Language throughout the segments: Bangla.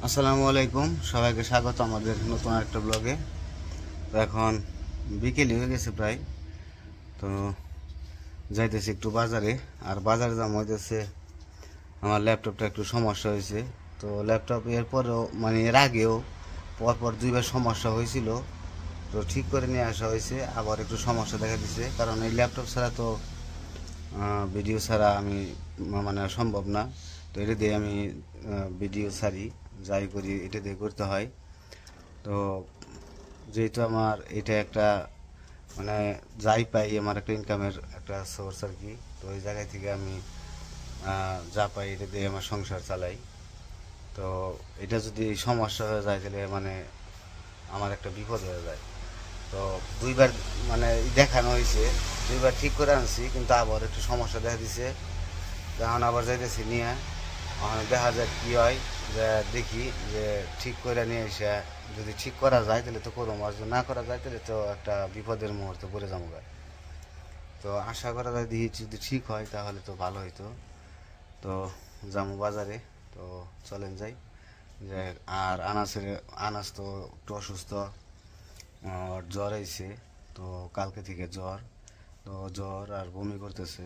আসসালামু আলাইকুম, সবাইকে স্বাগত আমাদের নতুন একটা ব্লগে। তো এখন বিকেল হয়ে গেছে প্রায়, তো যাইতেছি একটু বাজারে। আর বাজারে দাম হইতেছে, আমার ল্যাপটপটা একটু সমস্যা হয়েছে। তো ল্যাপটপ এরপরেও মানে এর আগেও পরপর দুইবার সমস্যা হয়েছিল, তো ঠিক করে নিয়ে আসা হয়েছে। আবার একটু সমস্যা দেখা দিচ্ছে, কারণ এই ল্যাপটপ ছাড়া তো ভিডিও ছাড়া আমি মানে সম্ভব না। তো এটা দিয়ে আমি ভিডিও ছাড়ি, যাই করি এটা দিয়ে করতে হয়। তো যেহেতু আমার এটা একটা মানে যাই পাই আমার একটা ইনকামের একটা সোর্স আর কি। তো ওই জায়গায় থেকে আমি যা পাই এটা দিয়ে আমার সংসার চালাই। তো এটা যদি সমস্যা হয়ে যায় তাহলে মানে আমার একটা বিপদ হয়ে যায়। তো দুইবার মানে দেখানো হয়েছে, দুইবার ঠিক করে আনছি, কিন্তু আবার একটু সমস্যা দেখা দিছে। এখন আবার যাইতেছি নিয়ে, এখন দেখা যায় কী হয়, যে দেখি যে ঠিক করে নিয়ে এসে যদি ঠিক করা যায় তাহলে তো করবো, আর যদি না করা যায় তাহলে তো একটা বিপদের মুহূর্তে পড়ে যাবো। তো আশা করা যায় দেখি যদি ঠিক হয় তাহলে তো ভালো হইতো। তো যাবো বাজারে, তো চলেন যাই। যে আর আনাস তো একটু অসুস্থ, আর জ্বর হয়েছে। তো কালকে থেকে জ্বর, তো জ্বর আর বমি করতেছে,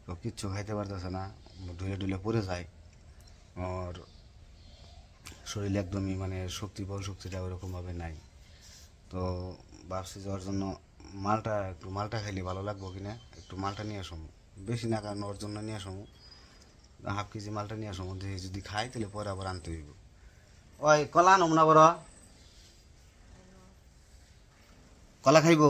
তো কিচ্ছু খাইতে পারতেছে না, ঢুলে ঢুলে পড়ে যায়। আর শরীরে একদমই মানে বল শক্তিটা ওরকমভাবে নাই। তো ভাবছি যাওয়ার জন্য মালটা খাইলে ভালো লাগবো কিনা, একটু মালটা নিয়ে আসবো। বেশি না, কারণ ওর জন্য নিয়ে আসবো হাফ কেজি মালটা নিয়ে আসবো। দেখি যদি খাই তাহলে পরে আবার আনতে হইব। ওই কলা আনব না বড়, কলা খাইব?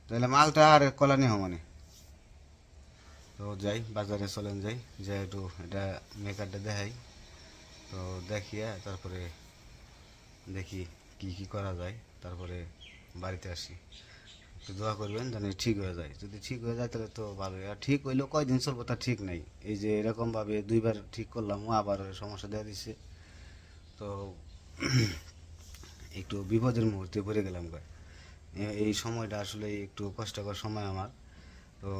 তাহলে মালটা আর কলা নিয়ে মানে। তো যাই বাজারে, চলেন যাই, যে একটু এটা মেকারটা দেখাই। তো দেখিয়ে তারপরে দেখি কি কি করা যায়, তারপরে বাড়িতে আসি। একটু দোয়া করবেন যেন ঠিক হয়ে যায়। যদি ঠিক হয়ে যায় তাহলে তো ভালোই, আর ঠিক হইলেও কয়দিন চলবো তার ঠিক নাই। এই যে এরকমভাবে দুইবার ঠিক করলাম, আবার সমস্যা দেখা দিচ্ছে। তো একটু বিপদের মুহূর্তে পড়ে গেলাম। এই সময়টা আসলে একটু কষ্টকর সময় আমার। তো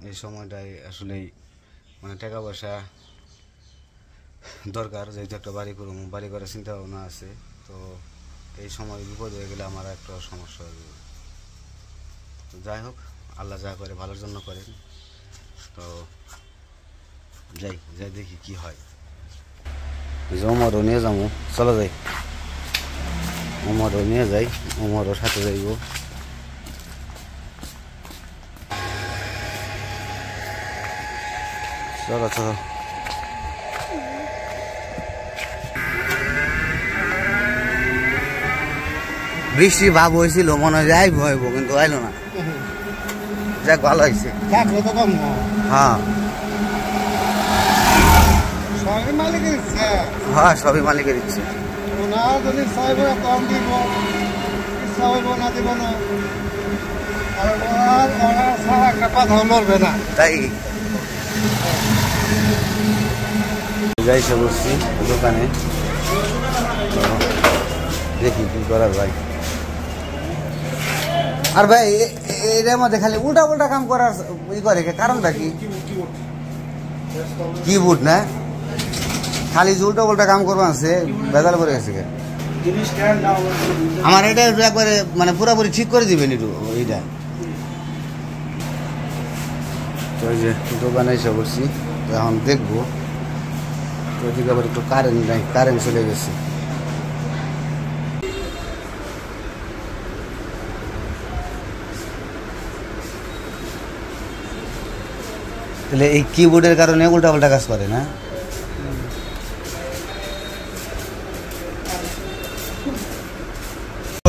এই সময়টায় আসলেই মানে টাকা পয়সা দরকার, যেহেতু একটা বাড়ি করবো, বাড়ি করার চিন্তা ভাবনা আছে। তো এই সময় বিপদ হয়ে গেলে আমার একটা সমস্যা হয়ে যাবে। তো যাই হোক, আল্লাহ যা করে ভালোর জন্য করেন। তো যাই যাই দেখি কি হয়। ওমরও নিয়ে যাবো, চলো যাই, ওমরও নিয়ে যাই, ওমরও সাথে যাইব। চলো চলো। বৃষ্টি ভাব হয়েছিল, মনে হয় আইব হইব, কিন্তু আইলো না। যাক ভালো হয়েছে। হ্যাঁ হ্যাঁ, সবই মালিকের ইচ্ছে। তাই যাইছে বসছি দোকানে, দেখি কি করা যায়। আর ভাই এর মধ্যে খালি উল্টা উল্টা কাম করার ই করে, কারণটা কি? কিবোর্ড না, খালি যে উল্টা উল্টা কাম করবো আছে, বেজাল করে গেছে। আমার এটা একবারে মানে পুরোপুরি ঠিক করে দিবেন একটু এইটা। তো ওই যে দোকানে এসে বসছি, তো এখন দেখবো। তো ওইদিকে আবার একটু কারেন্ট নাই, কারেন্ট চলে গেছে। তাহলে এই কিবোর্ডের কারণে উল্টা পাল্টা কাজ করে না?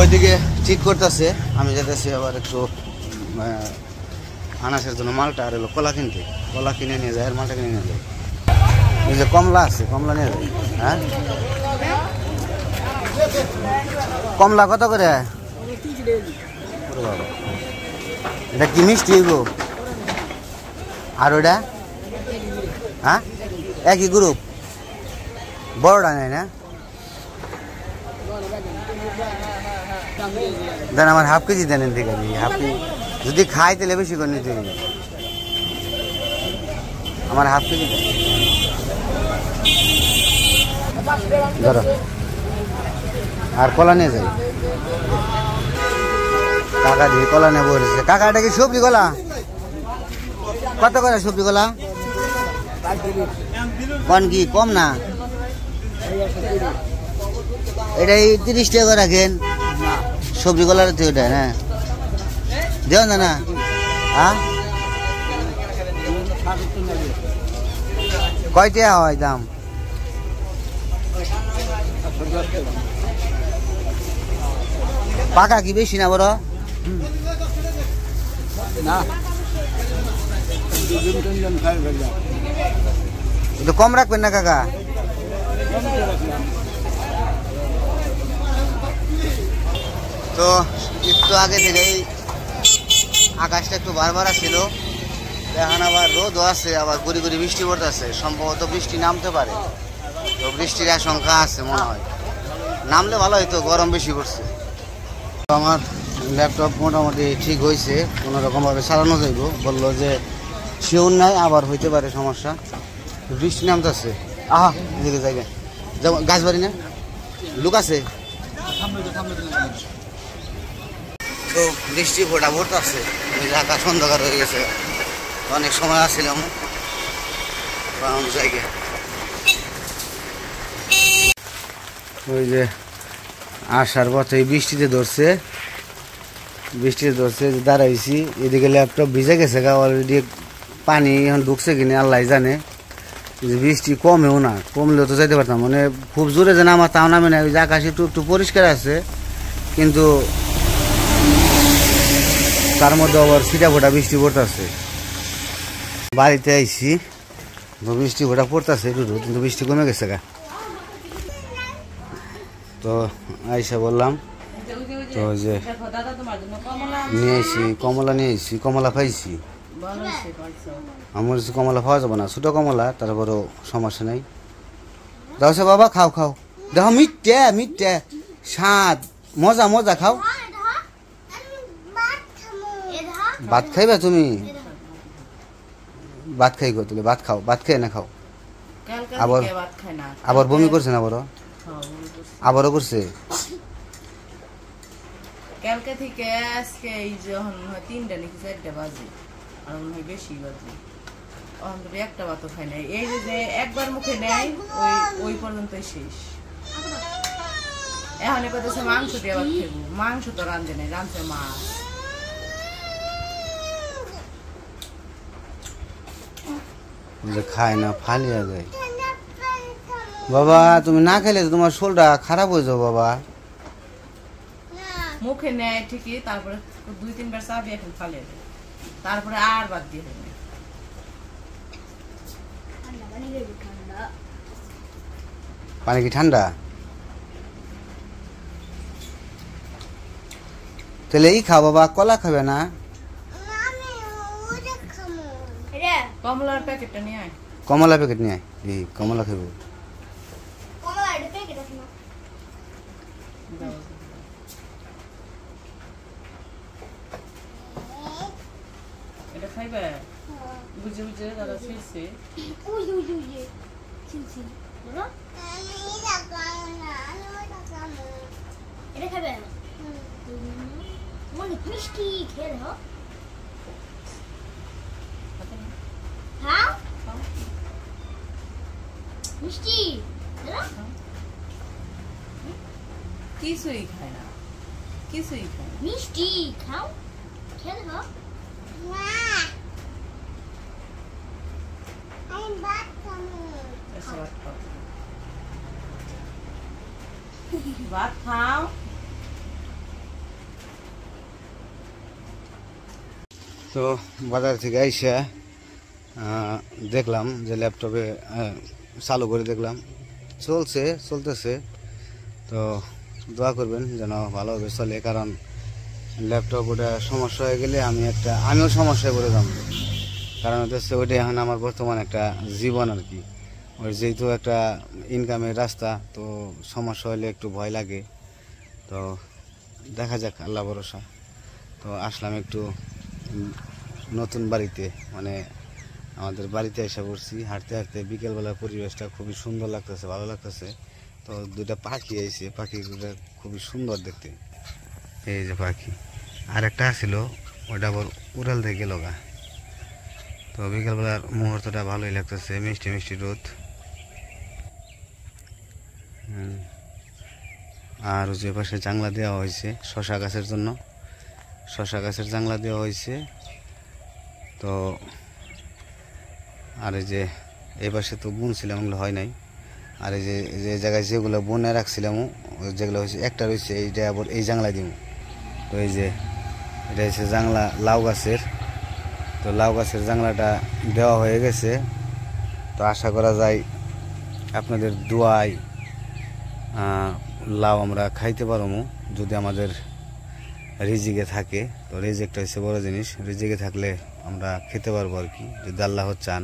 ওইদিকে ঠিক করতেছে, আমি যেতেছি আবার একটু আনাসের জন্য মালটা আর এলো কলা কিনতে। কলা কিনে নিয়ে যায়, আর মালটা কিনে নিয়ে যায়। এই যে কমলা আছে, কমলা নিয়ে যায়। হ্যাঁ, কমলা কত করে? এটা কি মিষ্টি গো? আর ওটা হ্যাঁ একই গ্রুপ, বড়টা নেই না? দেন আমার হাফ কেজি দেন, এদিকে হাফ কেজি। যদি খাই তাহলে বেশি করে নিতে হবে। আমার হাফ কেজি ধরো, আর কলা নিয়ে যাই। কাকা দিয়ে কলা নেবো বলেছে। কাকা এটা কি সবজি কলা? কত করে সবজি কলা? কোন কি কম না? এটাই 30 টাকা করে রাখেন সবজি কলার থেকে। ওটা হ্যাঁ দেও না না। হ্যাঁ কয়টা হয় দাম? পাকা কি বেশি না বড়? একটু কম রাখবেন না কাকা? তো একটু আগে থেকেই আকাশটা একটু বারবার ছিল, এখন আবার রোদও আছে, আবার গুড়ি গুড়ি বৃষ্টি পড়তেছে। সম্ভবত বৃষ্টি নামতে পারে, তো বৃষ্টির আশঙ্কা আছে মনে হয়। নামলে ভালো হয়তো, গরম বেশি পড়ছে। আমার ল্যাপটপ মোটামুটি ঠিক হয়েছে, কোনোরকমভাবে চালানো যাইব। বললো যে শিওর নাই, আবার হইতে পারে সমস্যা। বৃষ্টি নামতেছে। আহা এদিকে জায়গা যেমন গাছবাড়ি না লুক আছে, তো বৃষ্টি ফোটা পড়তেছে। আকাশ অন্ধকার হয়ে গেছে, অনেক সময় আসছিলাম জায়গায়। ওই যে আসার পথে বৃষ্টিতে ধরছে, দাঁড়াইছি। এদিকে ল্যাপটপ ভিজে গেছে গা অলরেডি, পানি এখন ঢুকছে কিনা আল্লাহ জানে। বৃষ্টি কমেও না, কমলেও তো যাইতে পারতাম। মানে খুব জোরে যে নামা তাও নামে না। ওই যে আকাশ একটু একটু পরিষ্কার আছে, কিন্তু তার মধ্যে আবার ছিটা ফোটা বৃষ্টি পড়তেছে। বাড়িতে আইসি, বৃষ্টি ফোটা পড়তেছে একটু, কিন্তু বৃষ্টি কমে গেছে গা। তো আইসা বললাম, তো যে নিয়ে আইসি কমলা, নিয়ে আইসি কমলা পাইছি। আমার কমলা পাওয়া যাবে না, ছোটো কমলা, তারপরেও সমস্যা নাই। দাও বাবা, খাও খাও, দেখো মিঠে মিঠে স্বাদ, মজা মজা, খাও। ভাত খাইবা তুমি? ভাত খাই গো, তুলে ভাত খাও, ভাত খাই না খাও। আবার বমি করছে না? আবারও করছে? কালকে থেকে আজকে এই যখন 3টা নাকি 4টা বাজে, আর মনে হয় বেশি বাজে, অন্তত একটা ভাতও খাই নাই। এই যে একবার মুখে নেয় ওই পর্যন্তই শেষ। এখন কথা মাংস দিয়ে ভাত খাইব, মাংস তো রান্ধে নাই, রান্ধছে মাছ। খায় না, ফালিয়া যায়। বাবা তুমি না খাইলে তোমার শরীরটা খারাপ হয়ে যাবে বাবা। মুখে নেয় ঠিকই, তারপরে 2-3 বার চাবি এখন ফালিয়ে দেয়, তারপরে আর বাদ দিয়ে দেয়। পানি কি ঠান্ডা? তাহলে এই খাও বাবা, কলা খাবে না? কমলার প্যাকেটটা নিয়ে আয়। কমলা প্যাকেট নিয়ে আয়, এই কমলা খাবো। এটা খাইবে? বুঝে বুঝে দাদা ছিলছে। এটা খাবে? অনেক মিষ্টি, খেয়ে দেখো। মিষ্টি কিছুই খায় না, কিছুই খায় না। মিষ্টি খাও, খেয়ে দেখো। ভাত খাও। তো বাজার থেকে আইসা দেখলাম যে ল্যাপটপে চালু করে দেখলাম চলতেছে। তো দোয়া করবেন যেন ভালোভাবে চলে, কারণ ল্যাপটপ ওটা সমস্যা হয়ে গেলে আমিও সমস্যায় পড়ে যাব। কারণ হচ্ছে ওইটা এখন আমার বর্তমান একটা জীবন আর কি। ওর যেহেতু একটা ইনকামের রাস্তা, তো সমস্যা হলে একটু ভয় লাগে। তো দেখা যাক, আল্লাহ ভরসা। তো আসলাম একটু নতুন বাড়িতে, মানে আমাদের বাড়িতে এসে পড়ছি। হাঁটতে হাঁটতে বিকেলবেলার পরিবেশটা খুবই সুন্দর লাগতেছে, ভালো লাগতেছে। তো দুইটা পাখি আইছে, পাখিগুলো খুবই সুন্দর দেখতে। এই যে পাখি, আর একটা আসছিল ওটা আবার উড়াল থেকে গেল গা। তো বিকেলবেলার মুহূর্তটা ভালোই লাগতেছে, মিষ্টি মিষ্টি রোদ। আর যে পাশে জাংলা দেওয়া হয়েছে শশা গাছের জন্য, শশা গাছের জাংলা দেওয়া হয়েছে। তো আর এই যে এই পাশে তো বুনছিলাম, ওগুলো হয় নাই। আর এই যে জায়গায় যেগুলো বনে রাখছিলাম যেগুলো হয়েছে একটা রয়েছে, এইটা আবার এই জাংলায় দিব। তো এই যে এটা হচ্ছে জাংলা লাউ গাছের। তো লাউ গাছের জাংলাটা দেওয়া হয়ে গেছে। তো আশা করা যায় আপনাদের দোয়ায় লাউ আমরা খাইতে পারবো, যদি আমাদের রিজিকে থাকে। তো রিজিকটা হচ্ছে বড় জিনিস, রিজিকে থাকলে আমরা খেতে পারবো আর কি, যদি আল্লাহ চান।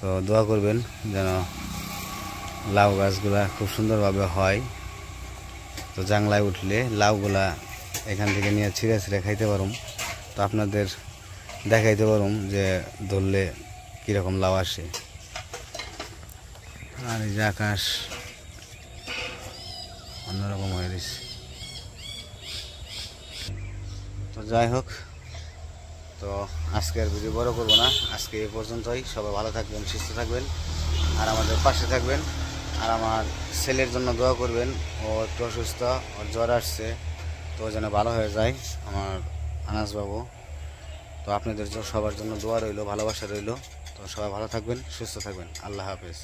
তো দোয়া করবেন যেন লাউ গাছগুলা খুব সুন্দরভাবে হয়। তো জাংলায় উঠলে লাউগুলা এখান থেকে নিয়ে ছিঁড়ে ছিঁড়ে খাইতে পারুম। তো আপনাদের দেখাইতে পারুম যে ধরলে কীরকম লাউ আসে। আর এই যে আকাশ অন্যরকম হয়ে গেছে। তো যাই হোক, তো আজকের ভিডিও বড় করবো না, আজকে এই পর্যন্তই। সবাই ভালো থাকবেন, সুস্থ থাকবেন, আর আমাদের পাশে থাকবেন। আর আমার ছেলের জন্য দোয়া করবেন, ও একটু অসুস্থ, ওর জ্বর আসছে, তো যেন ভালো হয়ে যায় আমার আনাস বাবু। তো আপনাদের সবার জন্য দোয়া রইল, ভালোবাসা রইল। তো সবাই ভালো থাকবেন, সুস্থ থাকবেন। আল্লাহ হাফেজ।